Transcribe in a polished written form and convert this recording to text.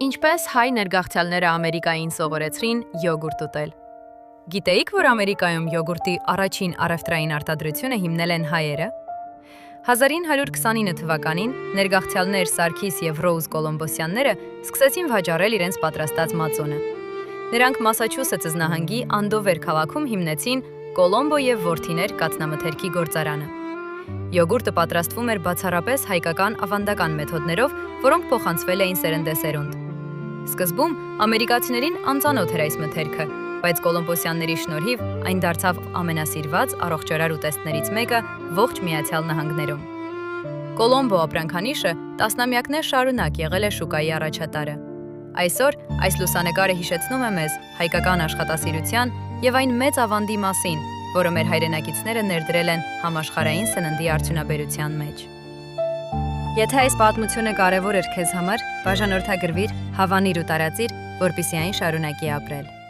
Ինչպես հայ ներգաղթյալները Ամերիկային սովորեցրին յոգուրտ ուտել։ Գիտեիք, որ Ամերիկայում յոգուրտի առաջին առևտրային արտադրությունը հիմնել են հայերը։ 1929 թվականին ներգաղթյալներ Սարգիս և Ռոուզ Կոլոմբոսյանները սկսեցին վաճառել իրենց պատրաստած մածոնը։ Նրանք Մասաչուսեթս նահանգի Անդովեր քաղաքում հիմնեցին Կոլոմբո և որդիներ կաթնամթերքի գործարանը։ Յոգուրտը պատրաստվում էր բացառապես հայկական ավանդական մեթոդներով, որոնք փոխանցվել էին սերնդեսերունդ։ Սկզբում ամերիկացիներին անծանոթ էր այս մթերքը, բայց Կոլոմբոսյանների շնորհիվ այն դարձավ ամենասիրված առողջարար ուտեստներից մեկը ողջ Միացյալ Նահանգներում։ Կոլոմբո ապրանքանիշը տասնամյակներ շարունակ եղել է շուկայի առաջատարը։ Այսօր այս լուսանկարը հիշեցնում է մեզ հայկական աշխատասիրության և այն մեծ ավանդի մասին, որը մեր հայրենակիցները ներդրել են համաշխարհային սննդի արդյունաբերության մեջ։ Եթե այս պատմությունը կարևոր էր քեզ համար, բաժանորդագրվիր, հավանիր ու տարածիր, որպեսզի այն շարունակի ապրել։